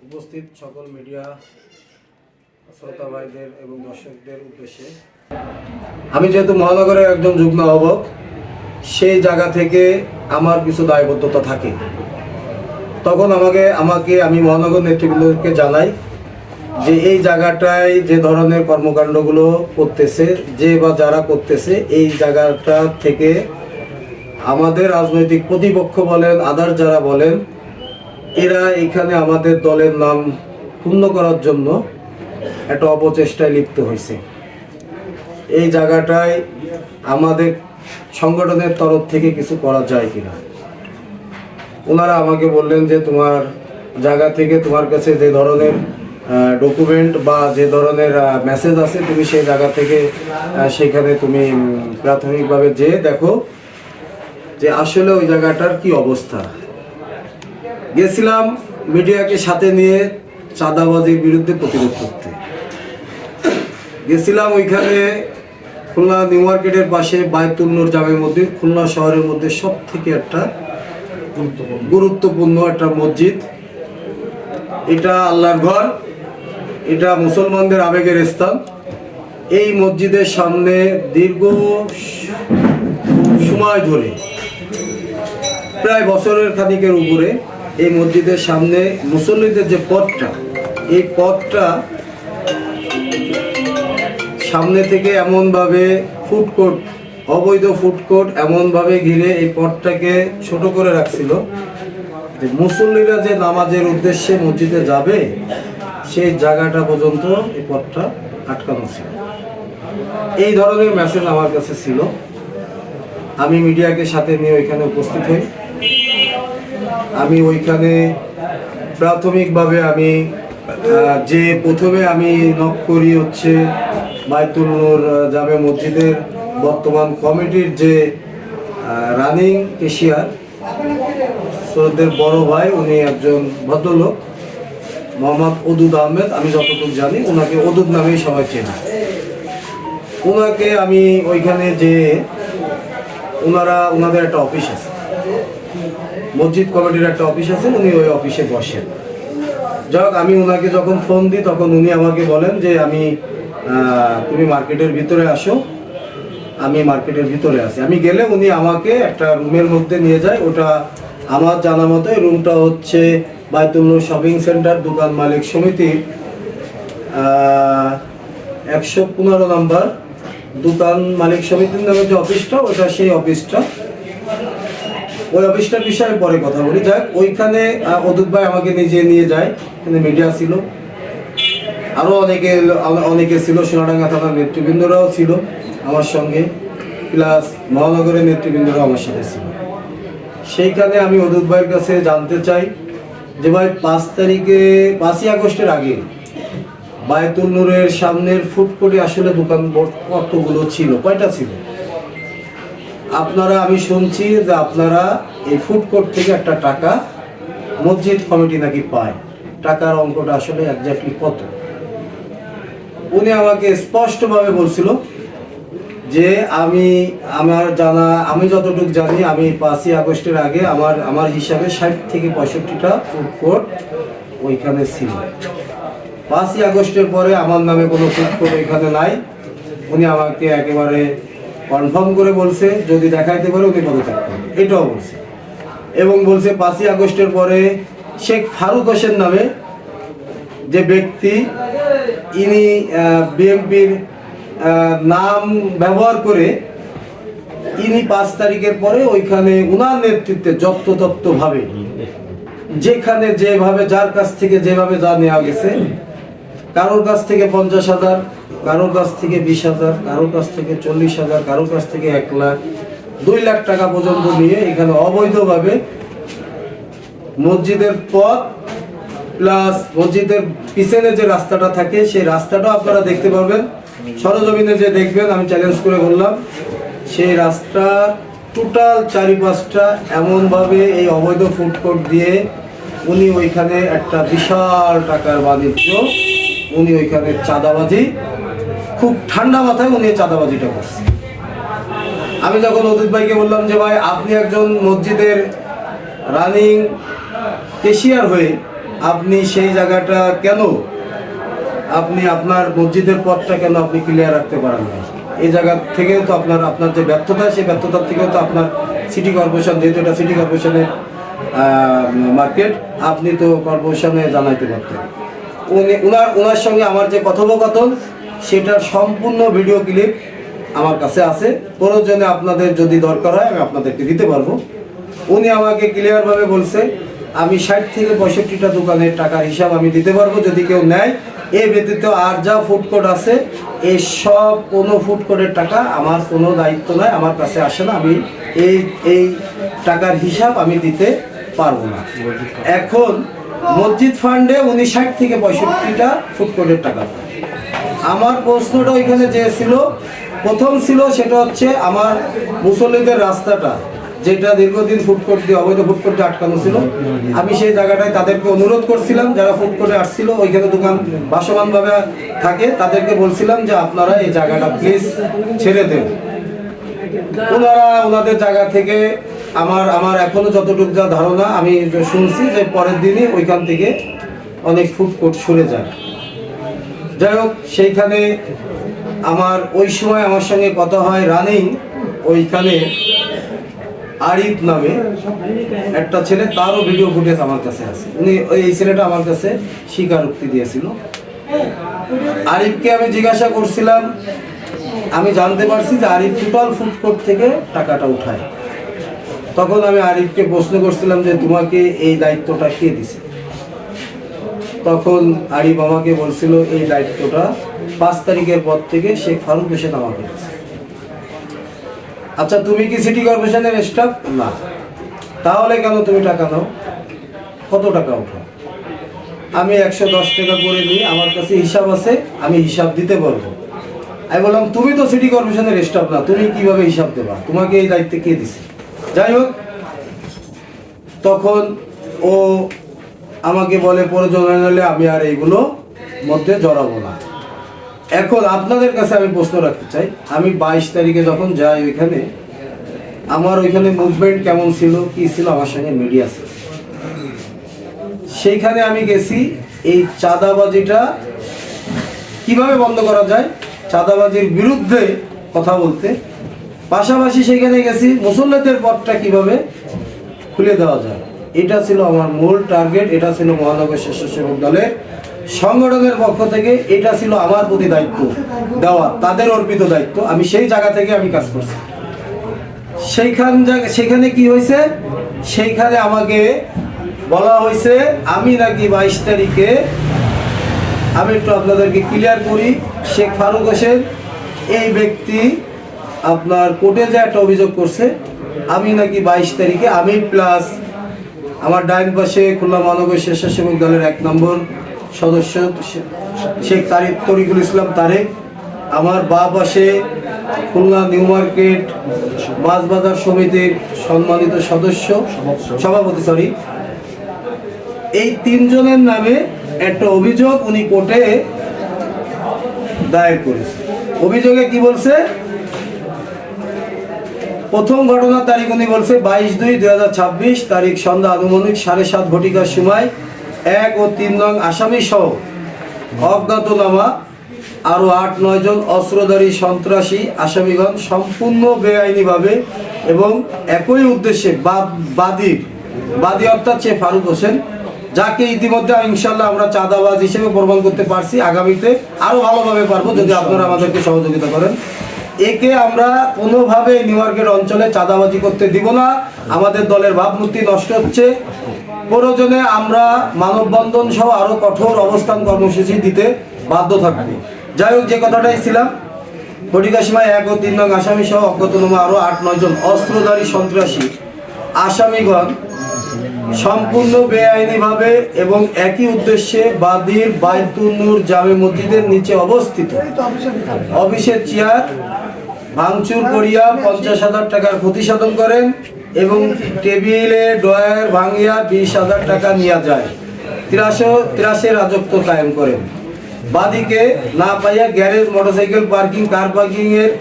উপস্থিত সকল মিডিয়া শ্রোতা ভাইদের এবং দর্শকদের উদ্দেশ্যে আমি যেহেতু মহানগরের একজন যুগ্ম আহ্বায়ক, সেই জায়গা থেকে আমার কিছু দায়বদ্ধতা থাকে। তখন আমি মহানগর নেতৃবৃন্দকে জানাই যে এই জায়গাটায় যে ধরনের কর্মকাণ্ডগুলো করতেছে, যে বা যারা করতেছে, এই জায়গাটা থেকে আমাদের রাজনৈতিক প্রতিপক্ষ বলেন, আদার যারা বলেন, এরা এখানে আমাদের দলের নাম ক্ষুণ্ণ করার জন্য একটা অপচেষ্টায় লিপ্ত হয়েছে। এই জায়গাটায় আমাদের সংগঠনের তরফ থেকে কিছু করা যায় কিনা। ওনারা আমাকে বললেন যে তোমার জায়গা থেকে তোমার কাছে যে ধরনের ডকুমেন্ট বা যে ধরনের মেসেজ আছে, তুমি সেই জায়গা থেকে সেখানে তুমি প্রাথমিকভাবে যে দেখো যে আসলে ওই জায়গাটার কি অবস্থা। গেছিলাম মিডিয়াকে সাথে নিয়ে চাঁদাবাজির বিরুদ্ধে প্রতিরোধ করতে গেছিলাম। ওইখানে খুলনা নিউ মার্কেটের পাশে বায়তুল নূর জামে মসজিদ, খুলনা শহরের মধ্যে সব থেকে একটা গুরুত্বপূর্ণ একটা মসজিদ। এটা আল্লাহর ঘর, এটা মুসলমানদের আবেগের স্থান। এই মসজিদের সামনে দীর্ঘ সময় ধরে, প্রায় বছরের খানিকের উপরে, এই মসজিদের সামনে মুসল্লিদের যে পথটা, এই পথটা সামনে থেকে এমনভাবে ফুডকোর্ট, অবৈধ ফুডকোর্ট এমনভাবে ঘিরে এই পথটাকে ছোট করে রাখছিল যে মুসল্লিরা যে নামাজের উদ্দেশ্যে মসজিদে যাবে সেই জায়গাটা পর্যন্ত এই পথটা আটকানো ছিল। এই ধরনের মেসেজ আমার কাছে ছিল। আমি মিডিয়াকে সাথে নিয়ে ওইখানে উপস্থিত হই। আমি ওইখানে প্রাথমিকভাবে প্রথমে আমি নক করি হচ্ছে বায়তুল নূর জামে মসজিদের বর্তমান কমিটির যে রানিং কেশিয়ার, সৌদের বড় ভাই, উনি একজন ভদ্রলোক, মোহাম্মদ ওদুদ আহমেদ। আমি যতটুকু জানি ওনাকে ওদুদ নামেই সবাই চেনে। ওনাকে আমি ওইখানে যে ওনাদের একটা অফিস আছে, মসজিদ কমিটির একটা অফিস আছে, উনি ওই অফিসে বসেন। যাক, আমি ওনাকে যখন ফোন দিই তখন উনি আমাকে বলেন যে তুমি মার্কেটের ভিতরে আসো। আমি মার্কেটের ভিতরে আছি। আমি গেলে উনি আমাকে একটা রুমের মধ্যে নিয়ে যায়। ওটা আমার জানা মতো রুমটা হচ্ছে বায়তুল নূর শপিং সেন্টার দোকান মালিক সমিতির 115 নম্বর দোকান মালিক সমিতির নামে যে অফিসটা, ওটা সেই অফিসটা। ওই অফিসটার বিষয়ে পরে কথা বলি। যাক, ওইখানে অদূত ভাই আমাকে নিজে নিয়ে যায়। এখানে মিডিয়া ছিল, আরও অনেকে ছিল, সোনাডাঙ্গা থানার নেতৃবৃন্দরাও ছিল আমার সঙ্গে, প্লাস মহানগরের নেতৃবৃন্দরাও আমার সাথে ছিল। সেইখানে আমি অদূত ভাইয়ের কাছে জানতে চাই যে ভাই, 5ই আগস্টের আগে বায়তুল নূরের সামনের ফুডকোর্টে আসলে দোকান কতগুলো ছিল, কয়টা ছিল? আমি শুনছি যে আপনারা এই ফুডকোর্ট থেকে একটা টাকা মসজিদ কমিটি নাকি পায়। টাকার অঙ্কটা আসলে একজাক্টলি কত? উনি আমাকে স্পষ্টভাবে বলছিল যে আমি যতটুকু জানি, আমি 5ই আগস্টের আগে আমার হিসাবে 60 থেকে 65টা ফুডকোর্ট ওইখানে ছিল। 5ই আগস্টের পরে আমার নামে কোনো ফুডকোর্ট ওইখানে নাই। উনি আমাকে একেবারে কনফার্ম করে বলছে যদি দেখাইতে পারে উনি পদত্যাগ করবেন, এটাও বলছে। এবং বলছে 5ই আগস্টের পরে শেখ ফারুক হোসেন নামে যে ব্যক্তি, ইনি বিএনপির নাম ব্যবহার করে ইনি 5 তারিখের পরে ওইখানে উনার নেতৃত্বে যত্রতত্রভাবে যেখানে যেভাবে যার কাছ থেকে যেভাবে যা নেওয়া গেছে, কারোর কাছ থেকে 50,000, কারোর কাছ থেকে 20,000, কারোর কাছ থেকে 40,000, কারোর কাছ থেকে 1 লাখ, 2 লাখ টাকা পর্যন্ত নিয়ে এখানে অবৈধভাবে মসজিদের পথ প্লাস মসজিদের পিছনে যে রাস্তাটা থাকে সেই রাস্তাটাও আপনারা দেখতে পারবেন, সরজমিনে যে দেখবেন। আমি চ্যালেঞ্জ করে বললাম, সেই রাস্তা টোটাল 4-5টা এমনভাবে এই অবৈধ ফুডকোর্ট দিয়ে উনি ওইখানে একটা বিশাল টাকার বাণিজ্য, উনি ওইখানে চাঁদাবাজি, খুব ঠান্ডা মাথায় উনি চাঁদাবাজিটা করছে। আমি যখন অদূত ভাইকে বললাম যে ভাই, আপনি একজন মসজিদের রানিং কেশিয়ার হয়ে আপনি সেই জায়গাটা কেন আপনি আপনার মসজিদের পথটা কেন আপনি ক্লিয়ার রাখতে পারেন না? এই জায়গা থেকেও তো আপনার যে ব্যর্থতা, সেই ব্যর্থতার থেকেও তো আপনার সিটি কর্পোরেশন, যেহেতু এটা সিটি কর্পোরেশনের মার্কেট, আপনি তো কর্পোরেশনে জানাইতে পারতেন। ওনার সঙ্গে আমার যে কথোপকথন, সেটার সম্পূর্ণ ভিডিও ক্লিপ আমার কাছে আছে। প্রয়োজনে আপনাদের যদি দরকার হয় আমি আপনাদেরকে দিতে পারবো। উনি আমাকে ক্লিয়ারভাবে বলছে আমি 60 থেকে 65টা দোকানের টাকার হিসাব আমি দিতে পারবো যদি কেউ নেয়। এ ব্যতীত আর যা ফুড কোর্ট আছে, এই সব কোনো ফুড কোর্টের টাকা আমার কোনো দায়িত্ব নয়, আমার কাছে আসে না। আমি এই টাকার হিসাব আমি দিতে পারবো না। এখন মসজিদ ফান্ডে উনি 60 থেকে 65টা ফুড কোর্টের টাকা। আমার প্রশ্নটা ওইখানে যে ছিল, প্রথম ছিল সেটা হচ্ছে আমার মুসল্লিদের রাস্তাটা, যেটা দীর্ঘদিন ফুড কোর্ট দিয়ে, অবৈধ ফুড কোর্টে আটকানো ছিল। আমি সেই জায়গাটায় তাদেরকে অনুরোধ করছিলাম, যারা ফুড কোর্টে আসছিল, ওইখানে দোকান ভাসমানভাবে থাকে, তাদেরকে বলছিলাম যে আপনারা এই জায়গাটা প্লিজ ছেড়ে দেন। ওনাদের জায়গা থেকে আমার এখনো যতটুকু যা ধারণা আমি শুনছি যে পরের দিনই ওইখান থেকে অনেক ফুড কোর্ট সরে যায়। যাই হোক, সেইখানে আমার ওই সময় আমার সঙ্গে কথা হয় রানিং, ওইখানে আরিফ নামে একটা ছেলে, তারও ভিডিও ফুটেজ আমার কাছে আছে। এই ছেলেটা আমার কাছে স্বীকারোক্তি দিয়েছিল। আরিফকে আমি জিজ্ঞাসা করছিলাম, আমি জানতে পারছি যে আরিফ টোটাল ফুড কোর্ট থেকে টাকাটা উঠায়। তখন আমি আরিফকে প্রশ্ন করছিলাম যে তোমাকে এই দায়িত্বটা কে দিছে? তখন আরিফ আমাকে বলছিল এই দায়িত্বটা 5 তারিখের পর থেকে শেখ ফারুক হোসেন আমাকে দিয়েছে। আচ্ছা, তুমি কি সিটি কর্পোরেশনের স্টাফ? না। তাহলে কেন তুমি টাকা নাও? কত টাকা উঠাও? আমি 110 টাকা করে নিই, আমার কাছে হিসাব আছে, আমি হিসাব দিতে পারবো। আমি বললাম তুমি তো সিটি কর্পোরেশনের স্টাফ না, তুমি কিভাবে হিসাব দেবা? তোমাকে এই দায়িত্ব কে দিছে? যাই হোক, তখন ও আমাকে বলে প্রয়োজন হলে আমি আর এইগুলো মধ্যে জড়াবো না। এখন আপনাদের কাছে আমি প্রশ্ন রাখতে চাই, আমি 22 তারিখে যখন যাই ওইখানে, আমার ওইখানে মুভমেন্ট কেমন ছিল, কি ছিল, আমার সঙ্গে মিডিয়া ছিল। সেইখানে আমি গেছি এই চাঁদাবাজিটা কিভাবে বন্ধ করা যায়, চাঁদাবাজির বিরুদ্ধে কথা বলতে। পাশাপাশি সেখানে গেছি মুসল্লিদের পথটা কিভাবে খুলে দেওয়া যায়। এটা ছিল আমার মূল টার্গেট। এটা ছিল মহানগর স্বেচ্ছাসেবক দলের সংগঠনের পক্ষ থেকে, এটা ছিল আমার প্রতি দায়িত্ব দেওয়া, তাদের অর্পিত দায়িত্ব। আমি সেই জায়গা থেকে আমি কাজ করছি। সেখানে কি হয়েছে, সেইখানে আমাকে বলা হয়েছে আমি নাকি 22 তারিখে, আমি একটু আপনাদেরকে ক্লিয়ার করি, শেখ ফারুক হোসেন এই ব্যক্তি আপনার কোর্টে যে একটা অভিযোগ করছে, আমি নাকি 22 তারিখে, আমি প্লাস আমার ডাইন পাশে খুলনা মহানগর স্বেচ্ছাসেবক দলের 1 নম্বর সদস্য শেখ তরিকুল ইসলাম তারেক, আমার বাঁ পাশে খুলনা নিউ মার্কেট মাছ বাজার সমিতির সম্মানিত সভাপতি, এই 3 জনের নামে একটা অভিযোগ উনি কোর্টে দায়ের করেছে। অভিযোগে কি বলছে, প্রথম ঘটনার তারিখ উনি বলছে 22/2/2026 তারিখ সন্ধ্যা আনুমানিক 7:30 ঘটিকার সময় 1 ও 3 নং আসামি সহ অজ্ঞাতনামা আরো 8-9 জন অস্ত্রধারী সন্ত্রাসী আসামিগণ সম্পূর্ণ বেআইনিভাবে এবং একই উদ্দেশ্যে বাদী অর্থাৎ শেখ ফারুক হোসেন, যাকে ইতিমধ্যে ইনশাল্লাহ আমরা চাঁদাবাজ হিসেবে প্রমাণ করতে পারছি, আগামীতে আরো ভালোভাবে পারবো যদি আপনারা আমাদেরকে সহযোগিতা করেন। একে আমরা কোনোভাবে নিউ মার্কেট অঞ্চলে চাঁদাবাজি করতে দিব না। আমাদের দলের ভাবমূর্তি নষ্ট হচ্ছে। প্রয়োজনে আমরা মানববন্ধন সহ আরো কঠোর অবস্থান কর্মসূচি দিতে বাধ্য থাকবো। যাই হোক, যে কথাটাই ছিলাম, ঘটিকার সময় 1 ও 3 নং আসামি সহ অজ্ঞাতনামা আরো 8-9 জন অস্ত্রধারী সন্ত্রাসী আসামিগণ সম্পূর্ণ বেআইনিভাবে এবং একই উদ্দেশ্যে বাদীর বাইতুন নূর জামে মসজিদের নিচে অবস্থিত অফিসের চেয়ার ভাঙচুর করিয়া 50,000 টাকার ক্ষতি সাধন করেন এবং টেবিলে ড্রয়ার ভাঙিয়া 20,000 টাকা নিয়ে যায়। 83 রাজত্ব কায়েম করেন। বাদীকে না পাইয়া garage, motorcycle parking, car parking এর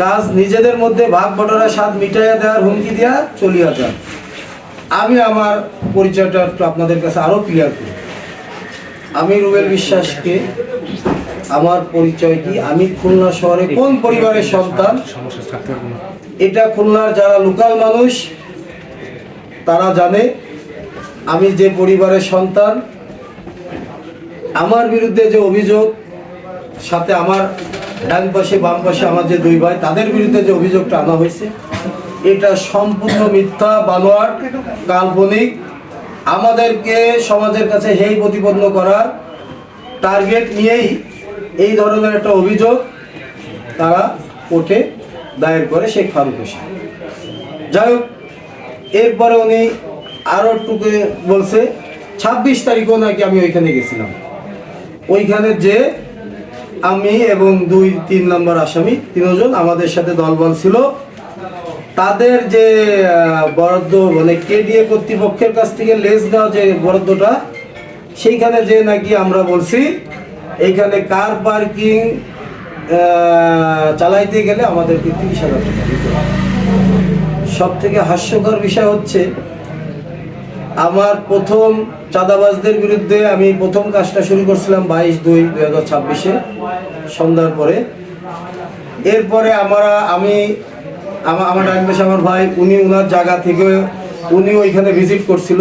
কাজ নিজেদের মধ্যে ভাগ বটরা 7 মিটাইয়া দেওয়ার হুমকি দিয়া চলিয়া যান। আমি আমার পরিচয়টা একটু আপনাদের কাছে আরও ক্লিয়ার করি। আমি রুবেল বিশ্বাসকে, আমার পরিচয় কি, আমি খুলনা শহরে কোন পরিবারের সন্তান, এটা খুলনার যারা লোকাল মানুষ তারা জানে আমি যে পরিবারের সন্তান। আমার বিরুদ্ধে যে অভিযোগ, সাথে আমার ডান পাশে বাম পাশে আমার যে দুই ভাই, তাদের বিরুদ্ধে যে অভিযোগটা আনা হয়েছে, এটা সম্পূর্ণ মিথ্যা, বানোয়াট, কাল্পনিক। আমাদেরকে সমাজের কাছে হেয় প্রতিপন্ন করার টার্গেট নিয়েই এই ধরনের একটা অভিযোগ তারা কোর্টে দায়ের করে শেখ ফারুক হোসেন। যাই হোক, এরপরে উনি আরও টুকে বলছে 26 তারিখও নাকি আমি ওইখানে গেছিলাম। ওইখানে যে আমি এবং 2-3 নম্বর আসামি তিনজন আমাদের সাথে দলবল ছিল, তাদের যে বরাদ্দ মানে কেডিএ কর্তৃপক্ষের কাছ থেকে লেজ দেওয়া যে বরাদ্দটা, সেইখানে যে নাকি আমরা বলছি এইখানে কার পার্কিং চালাইতে গেলে আমাদেরকে 30,000 টাকা দিতে হবে। সব থেকে হাস্যকর বিষয় হচ্ছে, আমার প্রথম চাঁদাবাজদের বিরুদ্ধে আমি প্রথম কাজটা শুরু করছিলাম 22/2/2026 সন্ধ্যার পরে। এরপরে আমার ডান পাশে আমার ভাই, উনি ওনার জায়গা থেকে উনি ওইখানে ভিজিট করছিল।